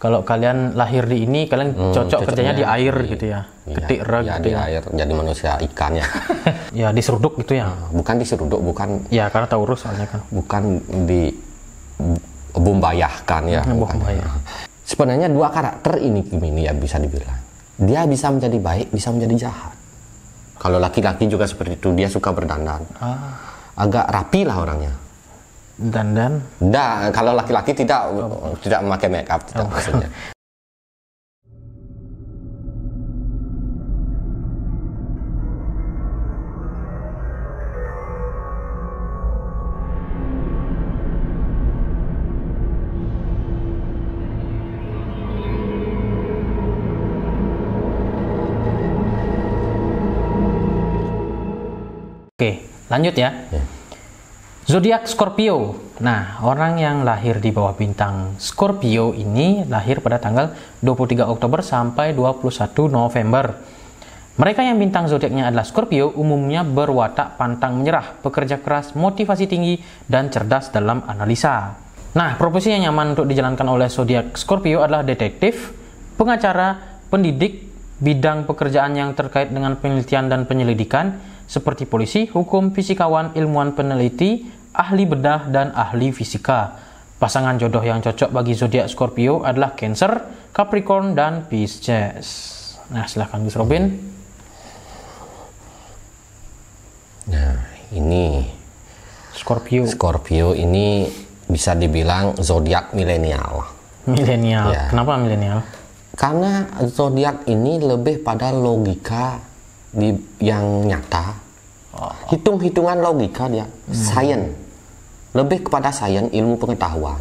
kalau kalian lahir di ini, kalian cocok kerjanya di air gitu ya. Ketik reg ya, gitu di ya. air, jadi manusia ikan ya. Ya diseruduk gitu ya. Bukan diseruduk, bukan. Ya karena Taurus soalnya kan. Bukan dibumbayahkan ya. Sebenarnya dua karakter ini ya bisa dibilang. Dia bisa menjadi baik, bisa menjadi jahat. Kalau laki-laki juga seperti itu, dia suka berdandan. Agak rapi lah orangnya. Dandan? Nah, kalau laki-laki tidak memakai make up, tidak maksudnya. Oke, lanjut ya. Zodiak Scorpio. Nah, orang yang lahir di bawah bintang Scorpio ini lahir pada tanggal 23 Oktober sampai 21 November. Mereka yang bintang zodiaknya adalah Scorpio umumnya berwatak pantang menyerah, pekerja keras, motivasi tinggi, dan cerdas dalam analisa. Nah, profesi yang nyaman untuk dijalankan oleh zodiak Scorpio adalah detektif, pengacara, pendidik, bidang pekerjaan yang terkait dengan penelitian dan penyelidikan, seperti polisi, hukum, fisikawan, ilmuwan peneliti, ahli bedah, dan ahli fisika. Pasangan jodoh yang cocok bagi zodiak Scorpio adalah Cancer, Capricorn, dan Pisces. Nah, silahkan Gus Robin. Nah, ini Scorpio ini bisa dibilang zodiak milenial. Milenial. Ya. Kenapa milenial? Karena zodiak ini lebih pada logika yang nyata, hitung-hitungan logika dia, sains, lebih kepada sains, ilmu pengetahuan.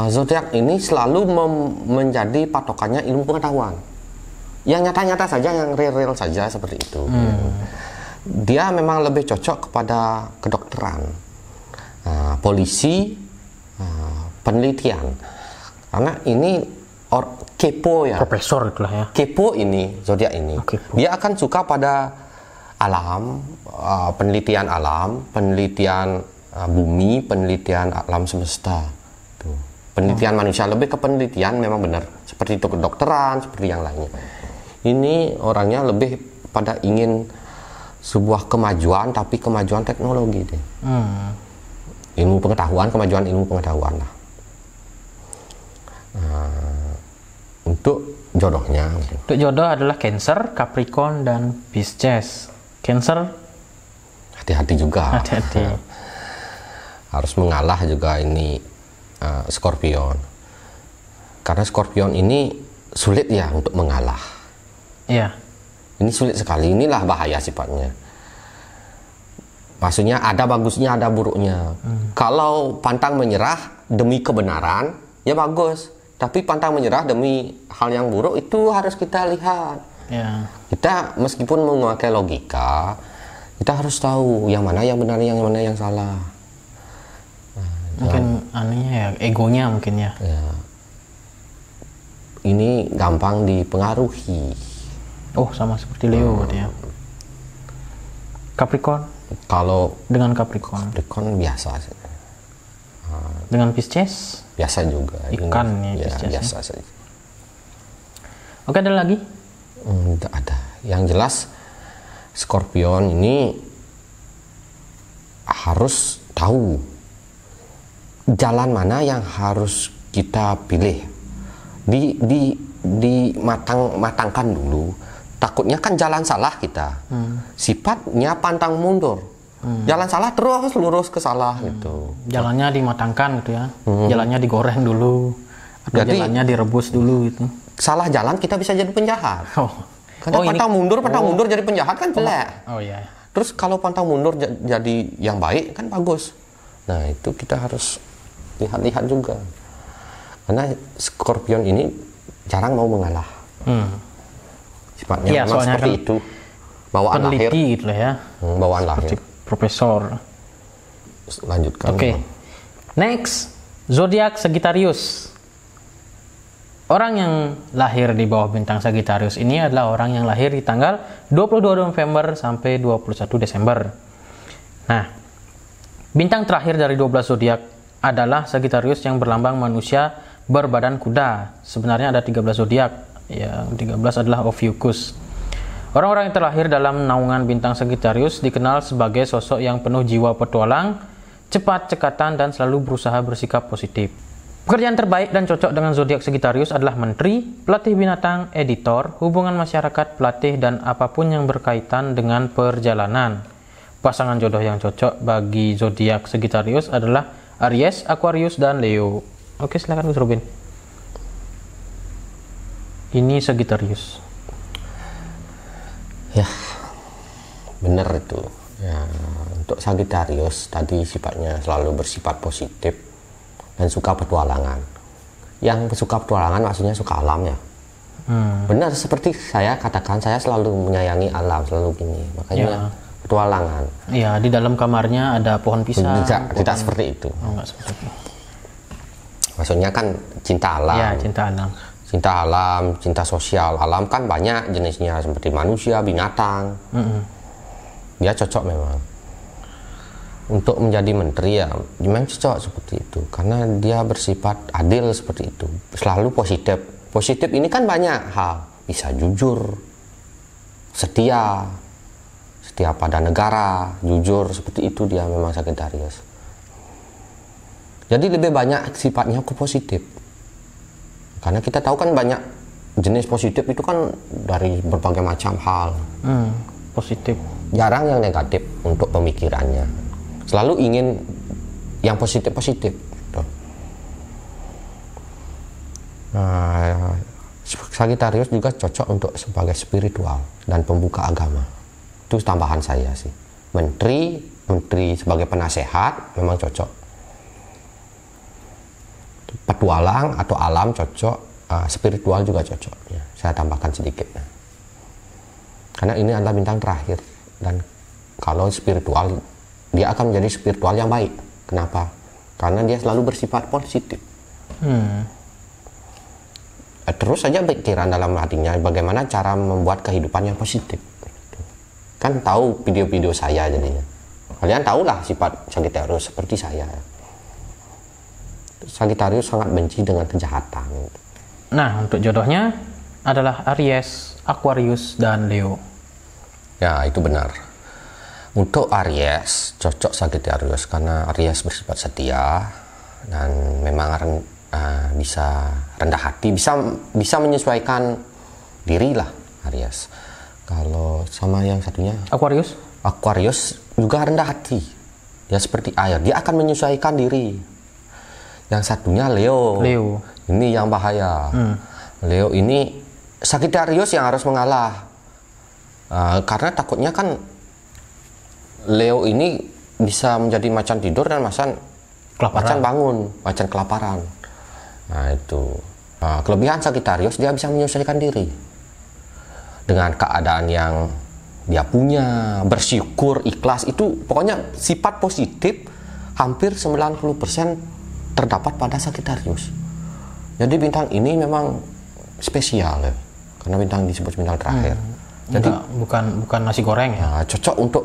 Zodiak ini selalu menjadi patokannya ilmu pengetahuan, yang nyata-nyata saja, yang real-real saja seperti itu. Dia memang lebih cocok kepada kedokteran, polisi, penelitian, karena ini kepo ya, Profesor itulah ya. kepo ini, zodiak ini, dia akan suka pada alam, penelitian alam, penelitian bumi, penelitian alam semesta, tuh. Penelitian manusia, lebih ke penelitian memang benar, seperti itu kedokteran, seperti yang lainnya. Ini orangnya lebih pada ingin sebuah kemajuan, tapi kemajuan teknologi deh. Ilmu pengetahuan, kemajuan ilmu pengetahuan lah. Untuk jodohnya, untuk jodoh adalah Cancer, Capricorn, dan Pisces. Cancer, hati-hati juga. Hati-hati. Harus mengalah juga ini Scorpion. Karena Scorpion ini sulit ya untuk mengalah. Iya. Ini sulit sekali. Inilah bahaya sifatnya. Maksudnya ada bagusnya, ada buruknya. Kalau pantang menyerah demi kebenaran, ya bagus. Tapi pantang menyerah demi hal yang buruk, itu harus kita lihat. Ya. Kita meskipun memakai logika, kita harus tahu yang mana yang benar, yang mana yang salah. Mungkin anehnya ya, egonya mungkin ya. Ini gampang dipengaruhi. Oh, sama seperti Leo dia. Capricorn? Kalau dengan Capricorn biasa sih. Dengan Pisces? Biasa juga. Ikan ini, ya, Pisces biasa ya? saja. Oke, ada lagi? Tidak ada. Yang jelas Scorpion ini harus tahu jalan mana yang harus kita pilih. Matangkan dulu. Takutnya kan jalan salah kita. Sifatnya pantang mundur. Jalan salah terus lurus ke salah gitu. Jalannya dimatangkan gitu ya. Jalannya digoreng dulu. Atau jadi, jalannya direbus dulu gitu. Salah jalan kita bisa jadi penjahat. Karena pantang mundur jadi penjahat kan jelek. Oh iya. Terus kalau pantang mundur jadi yang baik kan bagus. Nah, itu kita harus lihat-lihat juga. Karena Scorpion ini jarang mau mengalah. Sifatnya memang seperti kan itu. Bawaan lahir gitu lah ya. Bawaan lahir. Profesor. Lanjutkan. Oke. Next, zodiak Sagittarius. Orang yang lahir di bawah bintang Sagittarius ini adalah orang yang lahir di tanggal 22 November sampai 21 Desember. Nah, bintang terakhir dari 12 zodiak adalah Sagittarius yang berlambang manusia berbadan kuda. Sebenarnya ada 13 zodiak. Yang 13 adalah Ophiuchus. Orang-orang yang terlahir dalam naungan bintang Sagittarius dikenal sebagai sosok yang penuh jiwa petualang, cepat, cekatan, dan selalu berusaha bersikap positif. Pekerjaan terbaik dan cocok dengan zodiak Sagittarius adalah menteri, pelatih binatang, editor, hubungan masyarakat, pelatih, dan apapun yang berkaitan dengan perjalanan. Pasangan jodoh yang cocok bagi zodiak Sagittarius adalah Aries, Aquarius, dan Leo. Oke, silakan Gus Robin. Ini Sagittarius. Ya, benar itu. Ya, untuk Sagittarius tadi sifatnya selalu bersifat positif dan suka petualangan. Yang suka petualangan maksudnya suka alam ya. Benar seperti saya katakan, saya selalu menyayangi alam, selalu gini. Makanya petualangan. Iya, di dalam kamarnya ada pohon pisang. Tidak seperti itu. Oh, enggak seperti itu. Maksudnya kan cinta alam. Ya, cinta alam. Cinta alam, cinta sosial. Alam kan banyak jenisnya seperti manusia, binatang. Dia cocok memang. Untuk menjadi menteri ya memang cocok seperti itu karena dia bersifat adil seperti itu, selalu positif. Positif ini kan banyak hal, bisa jujur, setia pada negara, jujur seperti itu dia memang Sagittarius. Jadi lebih banyak sifatnya ke positif karena kita tahu kan banyak jenis positif itu kan dari berbagai macam hal. Positif, jarang yang negatif untuk pemikirannya. Selalu ingin yang positif-positif. Nah, Sagittarius juga cocok untuk sebagai spiritual dan pembuka agama. Itu tambahan saya sih. Menteri sebagai penasehat memang cocok. Petualang atau alam cocok, spiritual juga cocok. Ya, saya tambahkan sedikit. Karena ini adalah bintang terakhir dan kalau spiritual dia akan menjadi spiritual yang baik. Kenapa? Karena dia selalu bersifat positif. Terus saja pikiran dalam hatinya bagaimana cara membuat kehidupan yang positif. Kan tahu video-video saya jadinya. Kalian tahulah sifat Sagittarius seperti saya. Sagittarius sangat benci dengan kejahatan. Nah, untuk jodohnya adalah Aries, Aquarius, dan Leo. Ya, itu benar. Untuk Aries cocok Sagittarius karena Aries bersifat setia dan memang bisa rendah hati, bisa menyesuaikan diri lah Aries. Kalau sama yang satunya Aquarius juga rendah hati, dia seperti air, dia akan menyesuaikan diri. Yang satunya Leo. Ini yang bahaya. Leo ini Sagittarius yang harus mengalah karena takutnya kan Leo ini bisa menjadi macan tidur dan macan bangun, macan kelaparan. Nah itu kelebihan Sagittarius, dia bisa menyesuaikan diri dengan keadaan yang dia punya, bersyukur, ikhlas. Itu pokoknya sifat positif hampir 90% terdapat pada Sagittarius. Jadi bintang ini memang spesial ya, karena bintang disebut bintang terakhir. Jadi bukan nasi goreng ya. Cocok untuk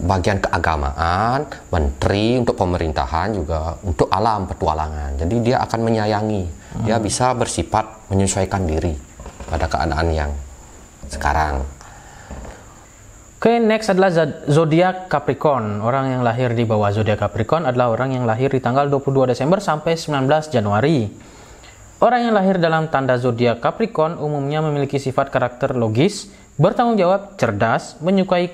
bagian keagamaan, menteri, untuk pemerintahan juga, untuk alam petualangan. Jadi dia akan menyayangi, dia bisa bersifat menyesuaikan diri pada keadaan yang sekarang. Oke, next adalah zodiak Capricorn. Orang yang lahir di bawah zodiak Capricorn adalah orang yang lahir di tanggal 22 Desember sampai 19 Januari. Orang yang lahir dalam tanda zodiak Capricorn umumnya memiliki sifat karakter logis, bertanggung jawab, cerdas, menyukai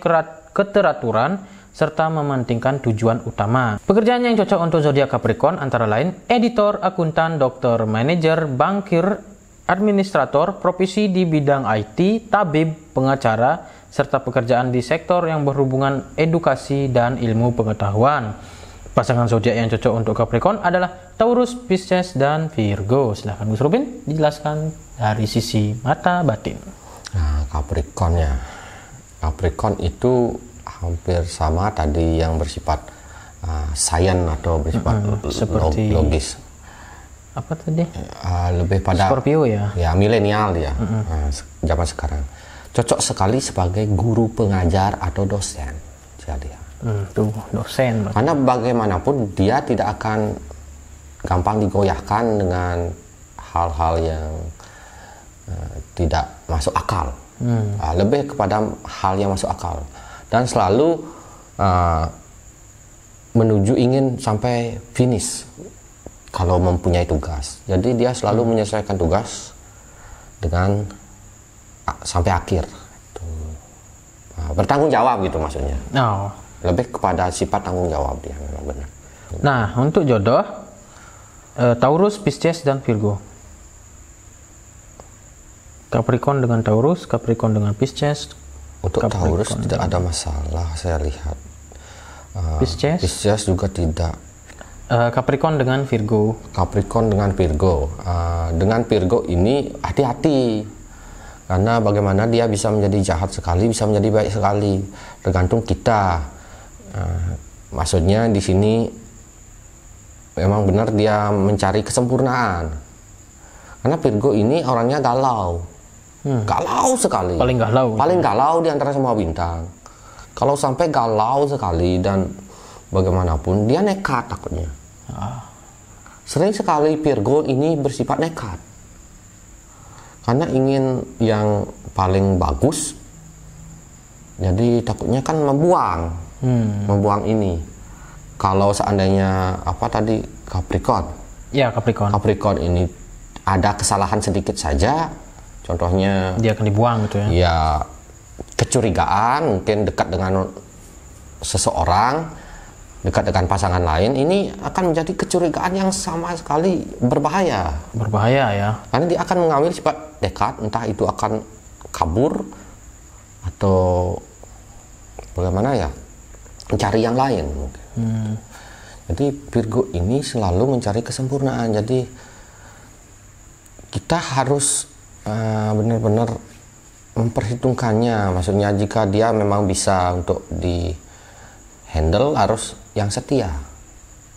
keteraturan, serta mementingkan tujuan utama. Pekerjaan yang cocok untuk zodiak Capricorn antara lain editor, akuntan, dokter, manajer, bankir, administrator, profesi di bidang IT, tabib, pengacara, serta pekerjaan di sektor yang berhubungan edukasi dan ilmu pengetahuan. Pasangan zodiak yang cocok untuk Capricorn adalah Taurus, Pisces, dan Virgo. Silahkan Gus Robin dijelaskan dari sisi mata batin. Nah, Capricorn ya. Capricorn itu hampir sama tadi yang bersifat sains atau bersifat seperti logis. Apa tadi? Lebih pada Scorpio ya. Ya, milenial ya. Zaman sekarang. Cocok sekali sebagai guru pengajar atau dosen. Jadi ya. Tuh dosen. Karena bagaimanapun dia tidak akan gampang digoyahkan dengan hal-hal yang tidak masuk akal. Lebih kepada hal yang masuk akal, dan selalu menuju ingin sampai finish kalau mempunyai tugas. Jadi dia selalu menyelesaikan tugas dengan sampai akhir. Bertanggung jawab gitu maksudnya. Lebih kepada sifat tanggung jawab dia memang benar. Nah, untuk jodoh Taurus, Pisces, dan Virgo. Capricorn dengan Taurus, Capricorn dengan Pisces. Untuk Taurus tidak ada masalah, saya lihat. Pisces juga tidak. Capricorn dengan Virgo. Capricorn dengan Virgo. Dengan Virgo ini hati-hati, karena bagaimana dia bisa menjadi jahat sekali, bisa menjadi baik sekali, tergantung kita. Maksudnya di sini memang benar dia mencari kesempurnaan, karena Virgo ini orangnya galau. Galau sekali. Paling galau di antara semua bintang. Kalau sampai galau sekali dan bagaimanapun dia nekat takutnya. Sering sekali Virgo ini bersifat nekat, karena ingin yang paling bagus. Jadi takutnya kan membuang ini. Kalau seandainya Capricorn. Ya, Capricorn ini ada kesalahan sedikit saja, contohnya dia akan dibuang gitu ya. Ya, kecurigaan, mungkin dekat dengan seseorang, dekat dengan pasangan lain, ini akan menjadi kecurigaan yang sama sekali berbahaya ya, karena dia akan mengambil sifat dekat, entah itu akan kabur atau bagaimana ya, mencari yang lain mungkin. Jadi Virgo ini selalu mencari kesempurnaan, jadi kita harus benar-benar memperhitungkannya. Maksudnya jika dia memang bisa untuk di handle, harus yang setia.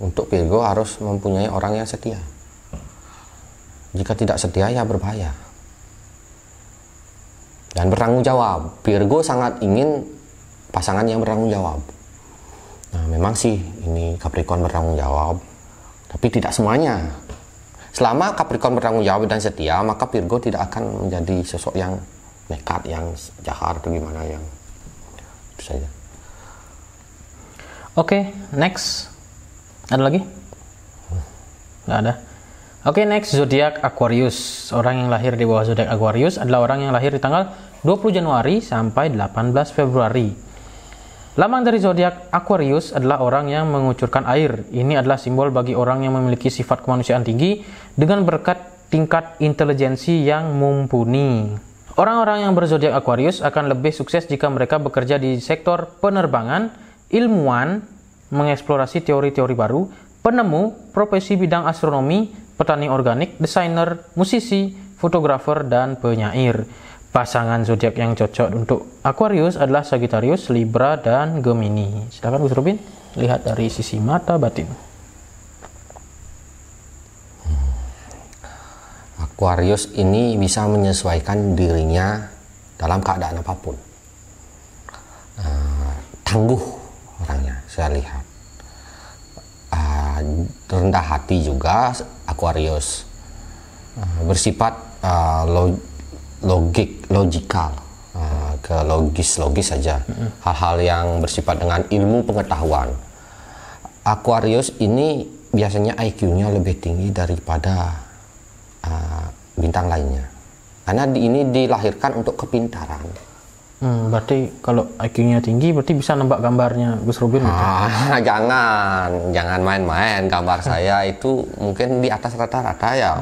Untuk Virgo harus mempunyai orang yang setia. Jika tidak setia ya berbahaya. Dan bertanggung jawab. Virgo sangat ingin pasangan yang bertanggung jawab. Nah, memang sih ini Capricorn bertanggung jawab, tapi tidak semuanya. Selama Capricorn bertanggung jawab dan setia, maka Virgo tidak akan menjadi sosok yang nekat, yang jahat atau gimana, yang itu saja. Oke, next. Ada lagi? Nggak ada. Oke, next, zodiak Aquarius. Orang yang lahir di bawah zodiak Aquarius adalah orang yang lahir di tanggal 20 Januari sampai 18 Februari. Lambang dari zodiak Aquarius adalah orang yang mengucurkan air. Ini adalah simbol bagi orang yang memiliki sifat kemanusiaan tinggi dengan berkat tingkat intelijensi yang mumpuni. Orang-orang yang berzodiak Aquarius akan lebih sukses jika mereka bekerja di sektor penerbangan, ilmuwan, mengeksplorasi teori-teori baru, penemu, profesi bidang astronomi, petani organik, desainer, musisi, fotografer, dan penyair. Pasangan zodiak yang cocok untuk Aquarius adalah Sagittarius, Libra, dan Gemini. Silakan Gus Robin, lihat dari sisi mata batin. Aquarius ini bisa menyesuaikan dirinya dalam keadaan apapun. Tangguh orangnya, saya lihat. Rendah hati juga Aquarius. Bersifat logikal, ke logis saja. Hal-hal yang bersifat dengan ilmu pengetahuan. Aquarius ini biasanya IQ-nya lebih tinggi daripada bintang lainnya, karena ini dilahirkan untuk kepintaran. Berarti kalau IQ-nya tinggi berarti bisa nebak gambarnya Gus Robin. Jangan main-main. Gambar saya itu mungkin di atas rata-rata ya.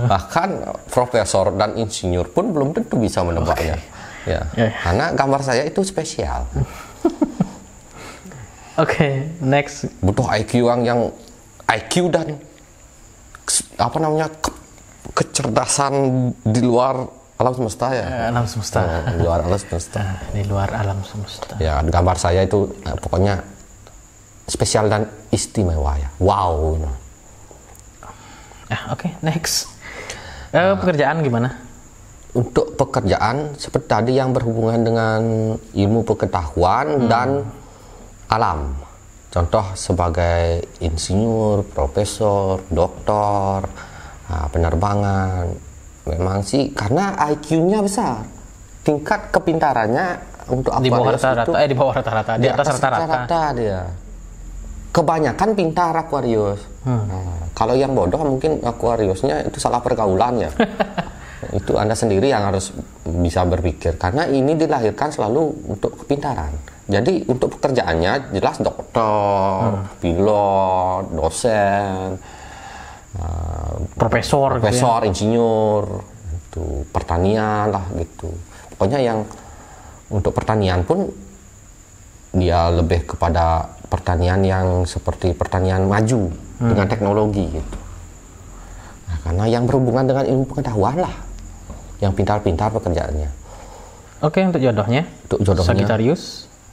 Bahkan profesor dan insinyur pun belum tentu bisa menebaknya. Ya. Karena gambar saya itu spesial. Oke, next. Butuh IQ yang IQ dan kecerdasan di luar alam semesta ya. Alam semesta. Di luar alam semesta. Di luar alam semesta. Ya, gambar saya itu pokoknya spesial dan istimewa ya. Wow. Oke, next. Pekerjaan gimana? Untuk pekerjaan seperti tadi yang berhubungan dengan ilmu pengetahuan dan alam. Contoh sebagai insinyur, profesor, doktor, penerbangan. Memang sih karena IQ-nya besar. Tingkat kepintarannya untuk Aquarius di bawah rata-rata, di atas rata-rata dia. Kebanyakan pintar Aquarius. Kalau yang bodoh mungkin Aquariusnya itu salah pergaulan ya. Itu Anda sendiri yang harus bisa berpikir karena ini dilahirkan selalu untuk kepintaran. Jadi untuk pekerjaannya jelas dokter, pilot, dosen, profesor, gitu ya. Insinyur, itu pertanian lah gitu. Pokoknya yang untuk pertanian pun dia lebih kepada pertanian yang seperti pertanian maju dengan teknologi gitu. Nah, karena yang berhubungan dengan ilmu pengetahuan lah, yang pintar-pintar pekerjaannya. Oke, untuk jodohnya? Untuk jodohnya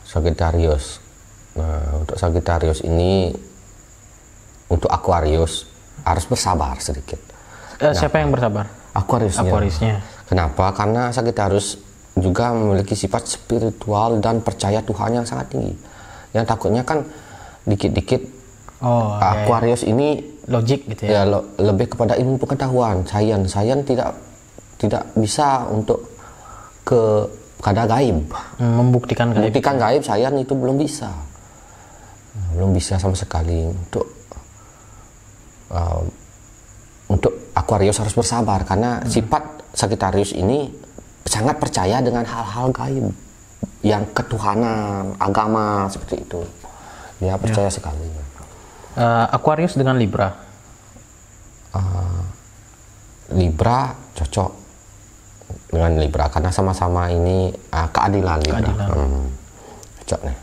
Sagittarius. Nah, untuk Sagittarius ini, untuk Aquarius harus bersabar sedikit. Siapa yang bersabar? Aquariusnya. Kenapa? Karena Sagittarius juga memiliki sifat spiritual dan percaya Tuhan yang sangat tinggi. Yang takutnya kan dikit-dikit Aquarius ini logik gitu ya. Lebih kepada ilmu pengetahuan, sains tidak bisa untuk kepada gaib. Membuktikan gaib sains itu belum bisa. Belum bisa sama sekali. Untuk Aquarius harus bersabar karena sifat Sagittarius ini sangat percaya dengan hal-hal gaib yang ketuhanan, agama seperti itu. Dia percaya sekali. Aquarius dengan Libra. Libra cocok dengan Libra karena sama-sama ini keadilan Libra. Cocok nih.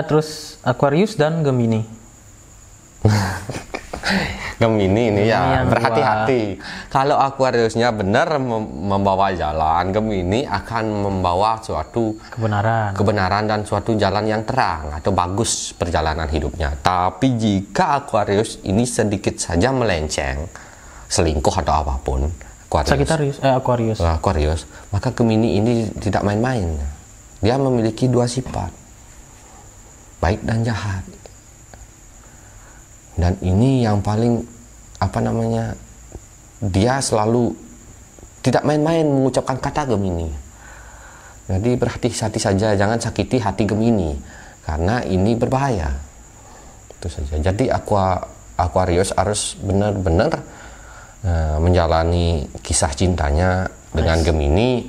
Terus Aquarius dan Gemini. Gemini ini ya berhati-hati. Kalau Aquariusnya benar membawa jalan, Gemini akan membawa suatu kebenaran dan suatu jalan yang terang atau bagus perjalanan hidupnya. Tapi jika Aquarius ini sedikit saja melenceng, selingkuh atau apapun, Aquarius, maka Gemini ini tidak main-main. Dia memiliki dua sifat, baik dan jahat. Dan ini yang paling dia selalu tidak main-main mengucapkan kata Gemini. Jadi berhati-hati saja, jangan sakiti hati Gemini karena ini berbahaya. Itu saja. Jadi Aquarius harus benar-benar menjalani kisah cintanya dengan Gemini,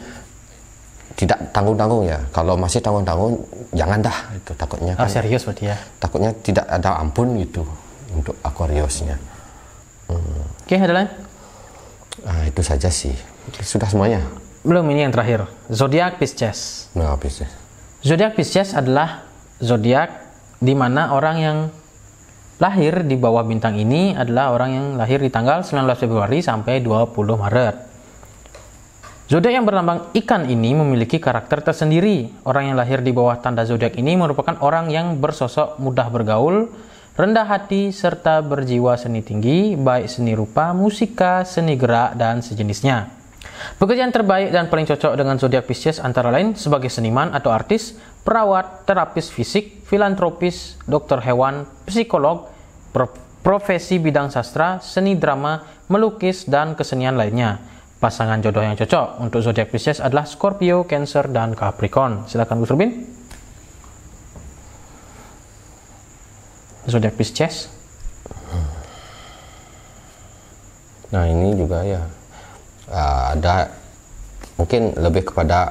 tidak tanggung-tanggung ya. Kalau masih tanggung-tanggung jangan dah, itu takutnya kan serius berarti ya. Takutnya tidak ada ampun gitu untuk Aquariusnya. Oke, ada lain? Itu saja sih. Sudah semuanya. Belum, ini yang terakhir. Zodiak Pisces. Nah, Pisces. Zodiak Pisces adalah zodiak di mana orang yang lahir di bawah bintang ini adalah orang yang lahir di tanggal 19 Februari sampai 20 Maret. Zodiak yang berlambang ikan ini memiliki karakter tersendiri. Orang yang lahir di bawah tanda zodiak ini merupakan orang yang bersosok mudah bergaul, rendah hati, serta berjiwa seni tinggi, baik seni rupa, musika, seni gerak, dan sejenisnya. Pekerjaan terbaik dan paling cocok dengan zodiak Pisces antara lain sebagai seniman atau artis, perawat, terapis fisik, filantropis, dokter hewan, psikolog, profesi bidang sastra, seni drama, melukis, dan kesenian lainnya. Pasangan jodoh yang cocok untuk zodiak Pisces adalah Scorpio, Cancer, dan Capricorn. Silakan Gus Rubin. Zodiak Pisces. Nah, ini juga ya ada mungkin lebih kepada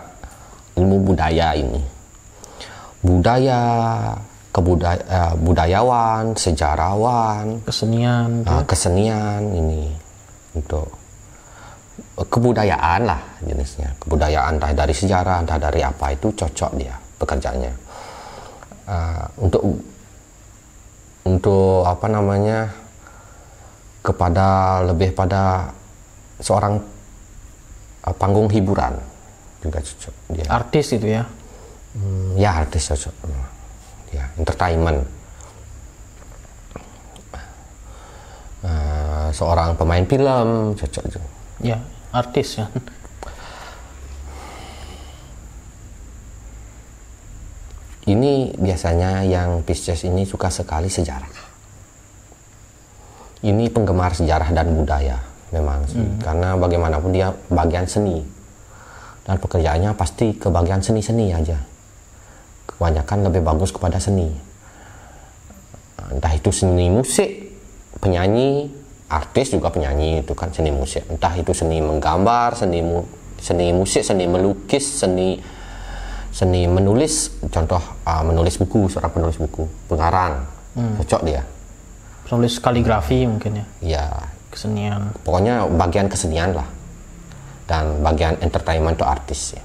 ilmu budaya ini. Budayawan, sejarawan, kesenian ini untuk kebudayaan lah jenisnya. Kebudayaan entah dari sejarah, entah dari apa, itu cocok dia pekerjaannya. Untuk lebih pada seorang panggung hiburan juga cocok dia. Artis itu ya? Ya, artis cocok. Ya, entertainment. Seorang pemain film cocok juga. Ya, artis ya. ini biasanya yang Pisces ini suka sekali sejarah. Ini penggemar sejarah dan budaya memang sih, karena bagaimanapun dia bagian seni dan pekerjaannya pasti ke bagian seni-seni aja. Kebanyakan lebih bagus kepada seni, entah itu seni musik, penyanyi, artis juga penyanyi itu kan seni musik, entah itu seni menggambar, seni musik, seni melukis, seni menulis, contoh menulis buku, seorang penulis buku, pengarang, cocok dia. Penulis kaligrafi mungkin ya. Ya, Kesenian. pokoknya bagian kesenian lah, dan bagian entertainment atau artis ya.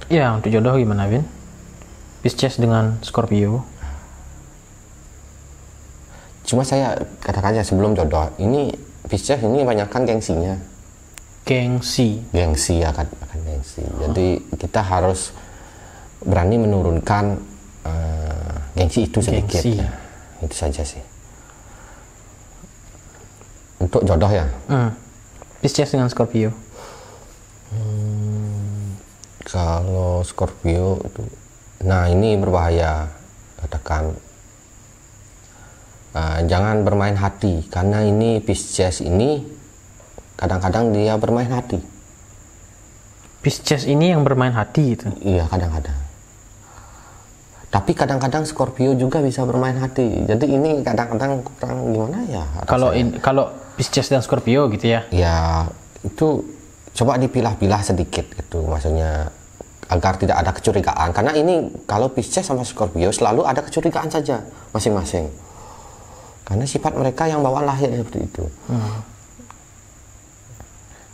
Ya, untuk jodoh gimana, Vin? Pisces dengan Scorpio. Cuma saya katakan ya sebelum jodoh, ini Pisces ini banyakkan gengsinya. Gengsi. Gengsi akan gengsi. Jadi kita harus berani menurunkan gengsi itu sedikit. Gengsi. Ya. Itu saja sih. Untuk jodoh ya. Pisces dengan Scorpio. Kalau Scorpio itu, nah ini berbahaya. Katakan jangan bermain hati, karena ini Pisces ini kadang-kadang dia bermain hati. Pisces ini yang bermain hati gitu. Iya, kadang-kadang. Tapi kadang-kadang Scorpio juga bisa bermain hati. Jadi ini kadang-kadang kurang gimana ya? Kalau Pisces dan Scorpio gitu ya. Ya, itu coba dipilah-pilah sedikit gitu, maksudnya agar tidak ada kecurigaan. Karena ini kalau Pisces sama Scorpio selalu ada kecurigaan saja masing-masing. Karena sifat mereka yang bawaan lahir seperti itu.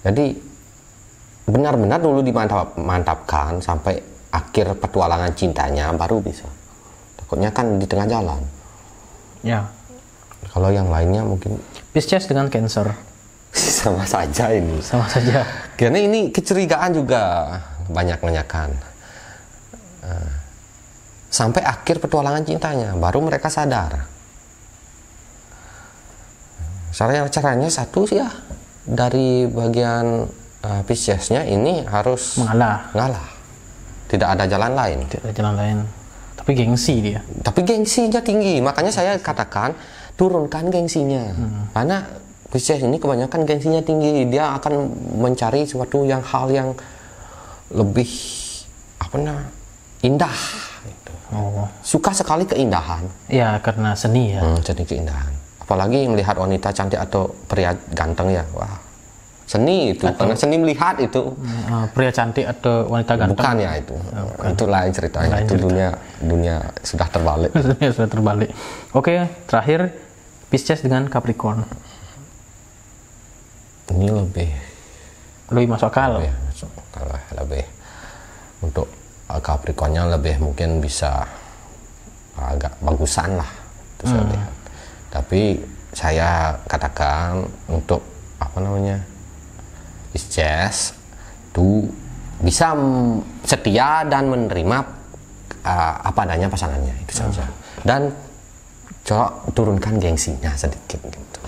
Jadi benar-benar dulu dimantapkan sampai akhir petualangan cintanya baru bisa. Takutnya kan di tengah jalan. Ya. Kalau yang lainnya mungkin Pisces dengan Cancer. sama saja ini. Sama saja. Karena ini kecurigaan juga banyak-banyakan. Sampai akhir petualangan cintanya baru mereka sadar. Caranya satu sih ya, dari bagian Piscesnya ini harus ngalah. Tidak ada jalan lain. Tidak ada jalan lain. Tapi gengsi dia. Tapi gengsinya tinggi. Makanya saya katakan turunkan gengsinya. Karena Pisces ini kebanyakan gengsinya tinggi. Dia akan mencari suatu hal yang lebih indah. Gitu. Suka sekali keindahan. Ya, karena seni ya. Jadi keindahan. Apalagi melihat wanita cantik atau pria ganteng ya. Wah. Seni itu, karena seni melihat itu. Pria cantik atau wanita ganteng. Bukan ya itu. Itu lain ceritanya. Itu dunia sudah terbalik. Dunia sudah terbalik. Oke, terakhir Pisces dengan Capricorn. Ini lebih masuk akal. Lebih untuk Capricornnya lebih mungkin bisa agak bagusan lah. Itu saya lihat. Tapi saya katakan untuk Pisces itu bisa setia dan menerima apa adanya pasangannya, itu saja. Dan coba turunkan gengsinya sedikit gitu.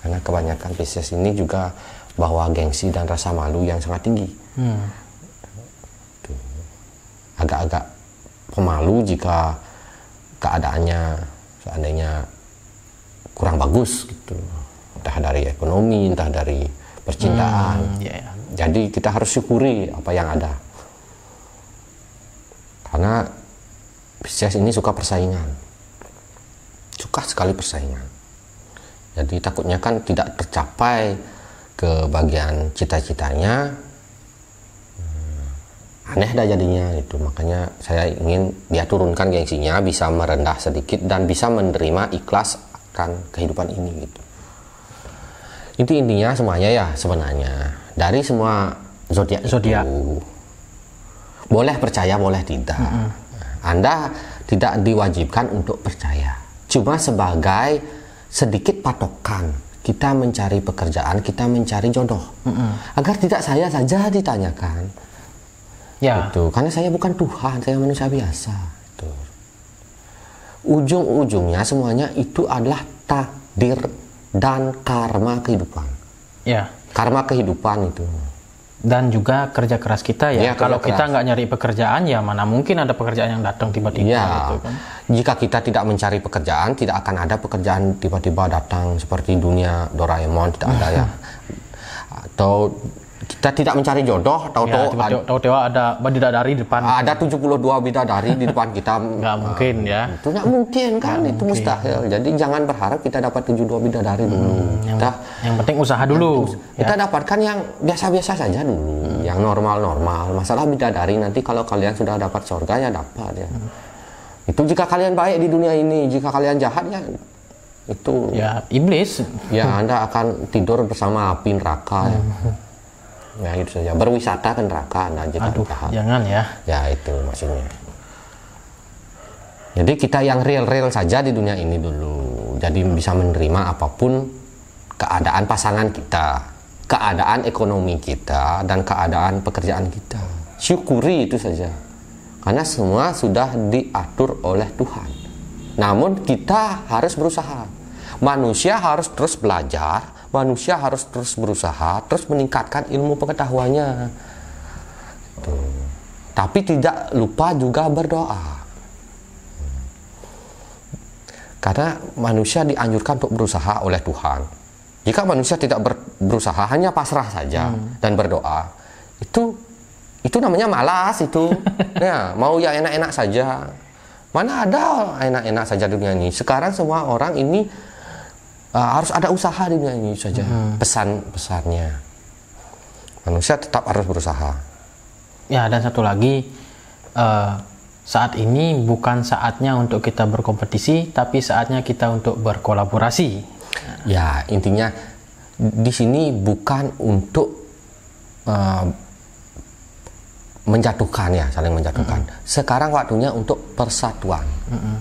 Karena kebanyakan Pisces ini juga bawa gengsi dan rasa malu yang sangat tinggi. Agak-agak pemalu jika keadaannya seandainya kurang bagus gitu. Entah dari ekonomi, entah dari percintaan. Jadi kita harus syukuri apa yang ada. Karena Pisces ini suka persaingan. Suka sekali persaingan. Jadi takutnya kan tidak tercapai ke bagian cita-citanya. Aneh dah jadinya itu. Makanya saya ingin dia turunkan gengsinya, bisa merendah sedikit dan bisa menerima ikhlas akan kehidupan ini gitu. Itu intinya semuanya ya sebenarnya dari semua zodiak itu boleh percaya boleh tidak. Anda tidak diwajibkan untuk percaya, cuma sebagai sedikit patokan kita mencari pekerjaan, kita mencari jodoh, agar tidak saya saja ditanyakan ya. Itu karena saya bukan Tuhan, saya manusia biasa itu. Ujung-ujungnya semuanya itu adalah takdir dan karma kehidupan. Ya. Karma kehidupan itu. Dan juga kerja keras kita ya. Iya, Kalau kerja kita keras. nggak nyari pekerjaan ya mana mungkin ada pekerjaan yang datang tiba-tiba Ya, gitu kan. jika kita tidak mencari pekerjaan, tidak akan ada pekerjaan tiba-tiba datang seperti dunia Doraemon, tidak ada ya. Atau kita tidak mencari jodoh, Ya, tahu-tahu ada bidadari di depan. ada 72 bidadari di depan kita. Nggak mungkin ya. Itu nggak mungkin kan, itu mustahil. Jadi jangan berharap kita dapat 72 bidadari dulu. Yang penting usaha dulu. Kita dapatkan yang biasa-biasa saja dulu, yang normal-normal. Masalah bidadari nanti kalau kalian sudah dapat surga ya dapat ya. Itu jika kalian baik di dunia ini, jika kalian jahat ya itu Ya iblis. ya Anda akan tidur bersama api neraka ya. Ya itu saja, berwisata ke neraka Anda jika Aduh, jahat. jangan ya. Ya itu maksudnya. Jadi kita yang real-real saja di dunia ini dulu. Jadi bisa menerima apapun keadaan pasangan kita, keadaan ekonomi kita, dan keadaan pekerjaan kita. Syukuri itu saja. Karena semua sudah diatur oleh Tuhan. Namun kita harus berusaha. Manusia harus terus belajar, manusia harus terus berusaha, terus meningkatkan ilmu pengetahuannya. Tuh. Tapi tidak lupa juga berdoa. Karena manusia dianjurkan untuk berusaha oleh Tuhan. Jika manusia tidak berusaha, hanya pasrah saja dan berdoa, itu namanya malas itu. Ya, mau yang enak-enak saja. Mana ada enak-enak saja di dunia ini. Sekarang semua orang ini harus ada usaha di dunia ini saja. Pesan-pesannya. Manusia tetap harus berusaha. Ya, dan satu lagi, saat ini bukan saatnya untuk kita berkompetisi, tapi saatnya kita untuk berkolaborasi. Ya, intinya di sini bukan untuk menjatuhkan ya, saling menjatuhkan. Sekarang waktunya untuk persatuan.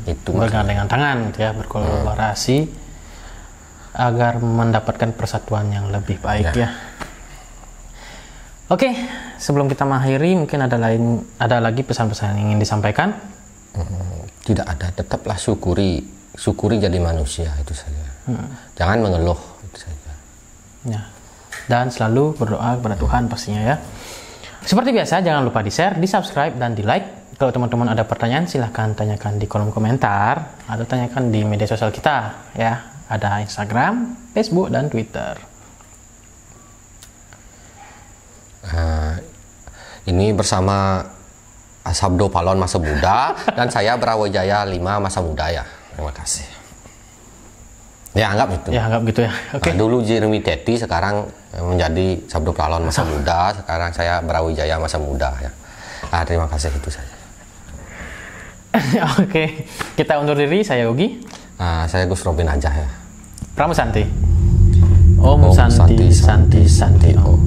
Itu Bergandengan tangan gitu ya, berkolaborasi agar mendapatkan persatuan yang lebih baik ya. Oke, sebelum kita mengakhiri mungkin ada lagi pesan-pesan yang ingin disampaikan? Tidak ada, tetaplah syukuri jadi manusia itu saja. Jangan mengeluh itu saja. Ya. Dan selalu berdoa kepada Tuhan pastinya ya. Seperti biasa, jangan lupa di-share, di-subscribe, dan di-like. Kalau teman-teman ada pertanyaan, silahkan tanyakan di kolom komentar atau tanyakan di media sosial kita ya. Ada Instagram, Facebook, dan Twitter. Ini bersama Sabdo Palon Masa Muda dan saya Brawijaya 5 Masa Muda ya. Terima kasih. Ya anggap itu. Ya anggap gitu ya. Oke. Dulu Jeremy Teti, sekarang menjadi Sabdo Palon Masa Muda. Sekarang saya Brawijaya Masa Muda ya. Terima kasih itu saja. Oke, kita undur diri. Saya Yogi. Saya Gus Robin aja ya. Pramusanti. Om Santi Santi Santi Om.